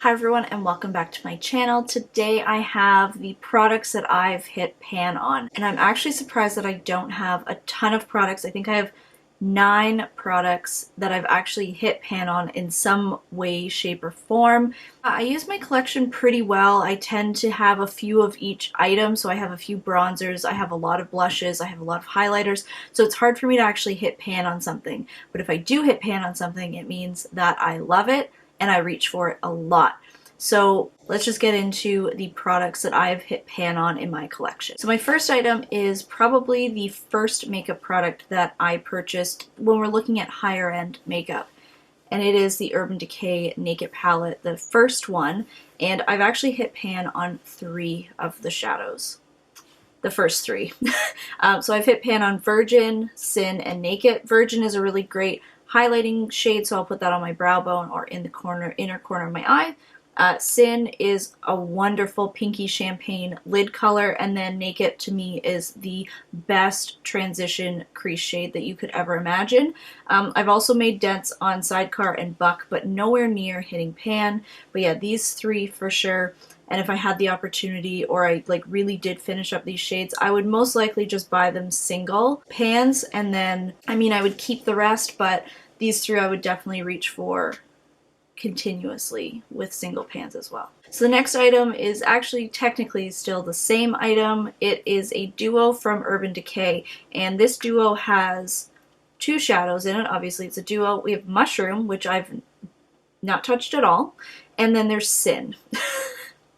Hi everyone and welcome back to my channel. Today I have the products that I've hit pan on, and I'm actually surprised that I don't have a ton of products. I think I have 9 products that I've actually hit pan on in some way, shape, or form. I use my collection pretty well. I tend to have a few of each item, so I have a few bronzers, I have a lot of blushes, I have a lot of highlighters, so it's hard for me to actually hit pan on something. But if I do hit pan on something, it means that I love it and I reach for it a lot. So let's just get into the products that I've hit pan on in my collection. So my first item is probably the first makeup product that I purchased when we're looking at higher end makeup. And it is the Urban Decay Naked Palette, the first one. And I've actually hit pan on 3 of the shadows. The first 3. So I've hit pan on Virgin, Sin, and Naked. Virgin is a really great highlighting shade, so I'll put that on my brow bone or in the inner corner of my eye. Sin is a wonderful pinky champagne lid color, and then Naked to me is the best transition crease shade that you could ever imagine. I've also made dents on Sidecar and Buck, but nowhere near hitting pan. But yeah, these 3 for sure. And if I had the opportunity, or I really did finish up these shades, I would most likely just buy them single pans, and then, I would keep the rest, but these 3 I would definitely reach for continuously with single pans as well. So the next item is actually technically still the same item. It is a duo from Urban Decay, and this duo has 2 shadows in it. Obviously it's a duo. We have Mushroom, which I've not touched at all, and then there's Sin.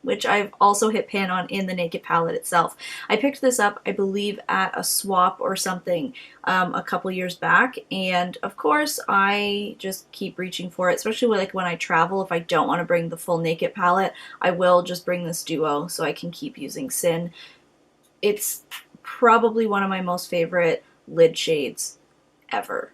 Which I've also hit pan on in the Naked palette itself. I picked this up, I believe, at a swap or something a couple years back, and of course I just keep reaching for it, especially when I travel. If I don't want to bring the full Naked palette, I will just bring this duo so I can keep using Sin. It's probably one of my most favorite lid shades ever.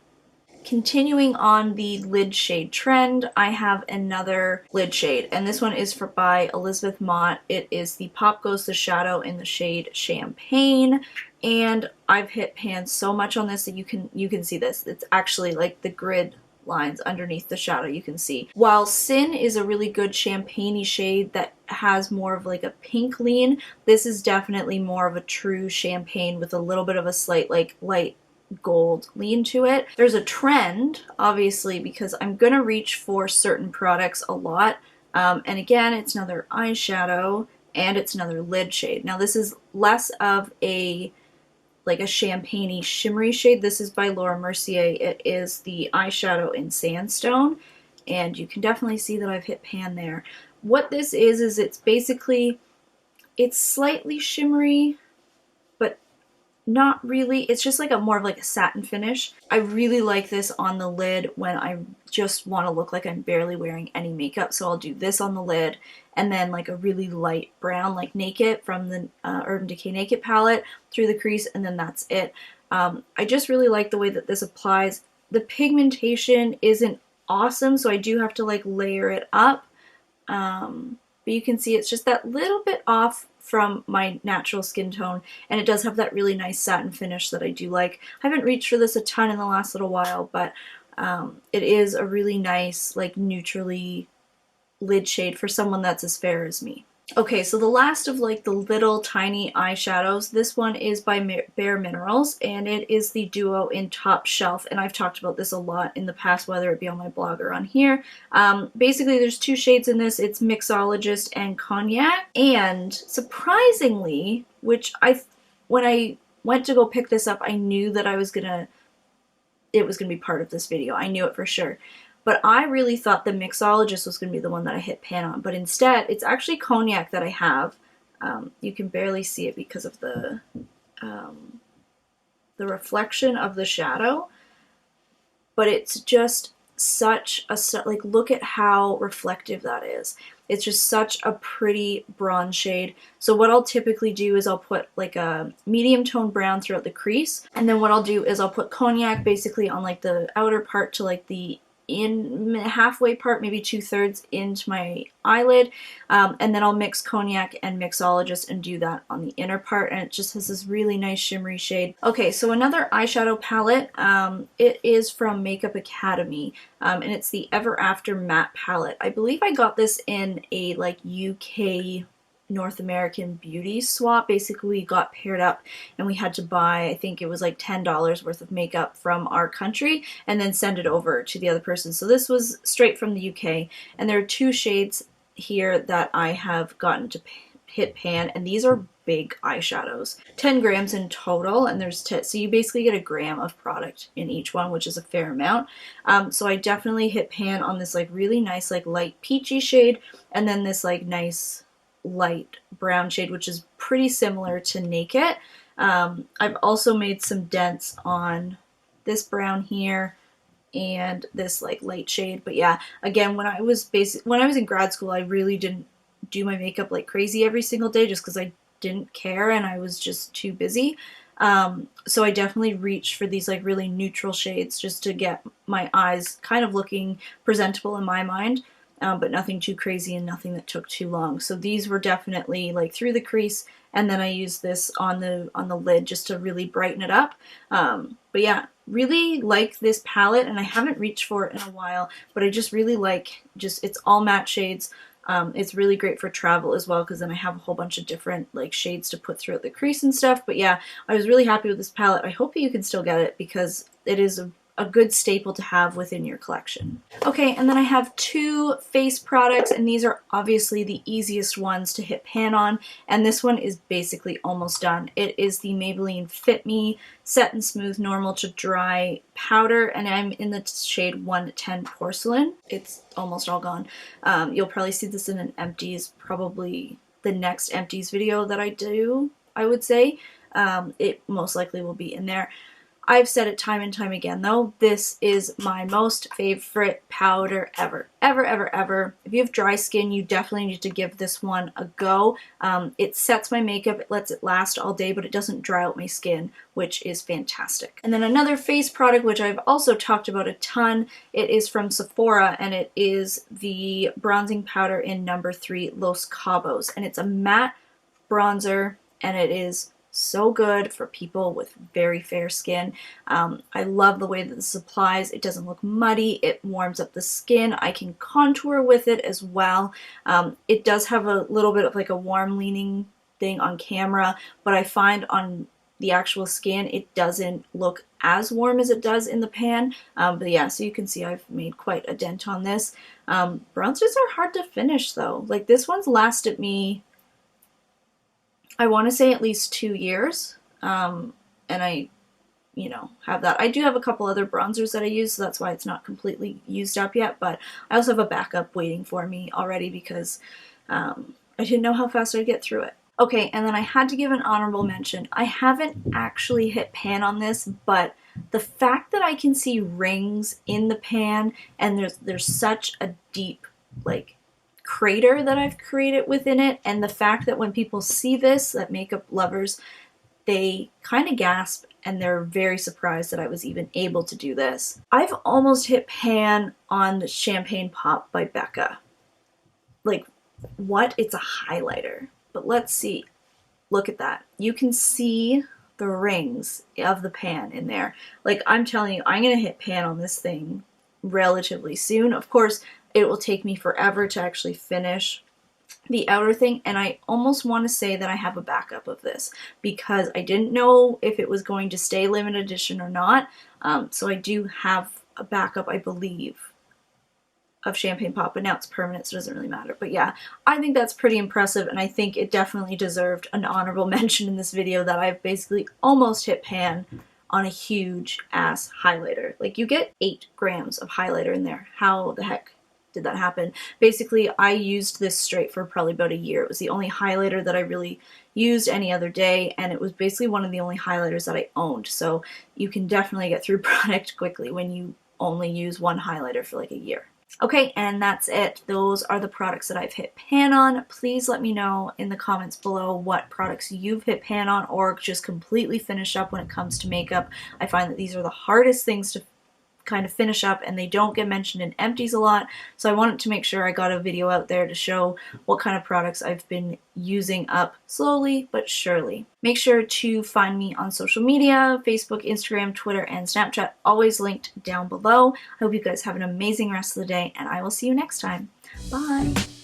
Continuing on the lid shade trend, I have another lid shade, and this one is by Elizabeth Mott. It is the Pop Goes the Shadow in the shade Champagne, and I've hit pan so much on this that you can see this. It's actually like the grid lines underneath the shadow you can see. While Sin is a really good champagne-y shade that has more of like a pink lean, this is definitely more of a true champagne with a little bit of a slight light gold lean to it. There's a trend, obviously, because I'm gonna reach for certain products a lot, and again, it's another eyeshadow and it's another lid shade. Now this is less of a champagne-y shimmery shade. This is by Mercier. It is the eyeshadow in Sandstone, and you can definitely see that I've hit pan there. What this is it's basically, it's slightly shimmery, not really. It's just more of a satin finish. I really like this on the lid when I just want to look like I'm barely wearing any makeup. So I'll do this on the lid, and then a really light brown like Naked from the Urban Decay Naked palette through the crease, and then that's it. I just really like the way that this applies. The pigmentation isn't awesome, so I do have to layer it up. But you can see it's just that little bit off from my natural skin tone, and it does have that really nice satin finish that I do like. I haven't reached for this a ton in the last little while, but it is a really nice neutrally lid shade for someone that's as fair as me. Okay, so the last of the little tiny eyeshadows, this one is by Bare Minerals, and it is the duo in Top Shelf, and I've talked about this a lot in the past, whether it be on my blog or on here. Basically, there's 2 shades in this. It's Mixologist and Cognac, and surprisingly, when I went to go pick this up, I knew that it was gonna be part of this video. I knew it for sure. But I really thought the Mixologist was going to be the one that I hit pan on. But instead, it's actually Cognac that I have. You can barely see it because of the reflection of the shadow. But it's just such a, look at how reflective that is. It's just such a pretty bronze shade. So what I'll typically do is I'll put a medium tone brown throughout the crease. And then what I'll do is I'll put Cognac basically on the outer part to the in halfway part, maybe 2/3 into my eyelid, and then I'll mix cognac and mixologist and do that on the inner part, and it just has this really nice shimmery shade. Okay, so another eyeshadow palette, it is from Makeup Academy, and it's the Ever After matte palette. I believe I got this in a like UK North American beauty swap. Basically, we got paired up and we had to buy, I think it was like $10 worth of makeup from our country and then send it over to the other person. So this was straight from the UK, and there are 2 shades here that I have gotten to hit pan, and these are big eyeshadows. 10 grams in total, and there's so you basically get a gram of product in each one, which is a fair amount. So I definitely hit pan on this like really nice like light peachy shade, and then this like nice light brown shade, which is pretty similar to Naked. I've also made some dents on this brown here and this like light shade. But yeah, again, when I was in grad school, I really didn't do my makeup like crazy every single day just because I didn't care and I was just too busy. So I definitely reached for these like really neutral shades just to get my eyes kind of looking presentable in my mind. But nothing too crazy and nothing that took too long. So these were definitely like through the crease, and then I used this on the lid just to really brighten it up. But yeah, really like this palette, and I haven't reached for it in a while, but I just really like it's all matte shades. It's really great for travel as well because then I have a whole bunch of different like shades to put throughout the crease and stuff. But yeah, I was really happy with this palette. I hope that you can still get it because it is a good staple to have within your collection. Okay, and then I have 2 face products, and these are obviously the easiest ones to hit pan on, and this one is basically almost done. It is the Maybelline Fit Me Set and Smooth Normal to Dry Powder, and I'm in the shade 110 Porcelain. It's almost all gone. You'll probably see this in an empties, probably the next empties video that I do, I would say. It most likely will be in there. I've said it time and time again though, this is my most favorite powder ever. Ever, ever, ever. If you have dry skin, you definitely need to give this one a go. It sets my makeup, it lets it last all day, but it doesn't dry out my skin, which is fantastic. And then another face product, which I've also talked about a ton, it is from Sephora, and it is the bronzing powder in number 3 Los Cabos. And it's a matte bronzer, and it is so good for people with very fair skin. I love the way that this applies. It doesn't look muddy. It warms up the skin. I can contour with it as well. It does have a little bit of like a warm leaning thing on camera, but I find on the actual skin it doesn't look as warm as it does in the pan. But yeah, so you can see I've made quite a dent on this. Bronzers are hard to finish though. Like this one's lasted me, I want to say at least 2 years, and I, have that. I do have a couple other bronzers that I use, so that's why it's not completely used up yet, but I also have a backup waiting for me already because I didn't know how fast I'd get through it. Okay, and then I had to give an honorable mention. I haven't actually hit pan on this, but the fact that I can see rings in the pan, and there's such a deep, like, crater that I've created within it, and the fact that when people see this, that makeup lovers, they kind of gasp and they're very surprised that I was even able to do this. I've almost hit pan on the Champagne Pop by Becca. Like, what? It's a highlighter. But let's see. Look at that. You can see the rings of the pan in there. Like, I'm telling you, I'm going to hit pan on this thing relatively soon. Of course, it will take me forever to actually finish the outer thing, and I almost want to say that I have a backup of this because I didn't know if it was going to stay limited edition or not. So I do have a backup, I believe, of Champagne Pop, but now it's permanent, so it doesn't really matter. But yeah, I think that's pretty impressive, and I think it definitely deserved an honorable mention in this video that I've basically almost hit pan on a huge ass highlighter. Like, you get 8 grams of highlighter in there. How the heck did that happen? Basically, I used this straight for probably about a year. It was the only highlighter that I really used any other day, and it was basically one of the only highlighters that I owned. So you can definitely get through product quickly when you only use one highlighter for like a year. Okay, and that's it. Those are the products that I've hit pan on. Please let me know in the comments below what products you've hit pan on or just completely finished up when it comes to makeup. I find that these are the hardest things to kind of finish up and they don't get mentioned in empties a lot. So I wanted to make sure I got a video out there to show what kind of products I've been using up slowly but surely. Make sure to find me on social media, Facebook, Instagram, Twitter, and Snapchat, always linked down below. I hope you guys have an amazing rest of the day, and I will see you next time. Bye!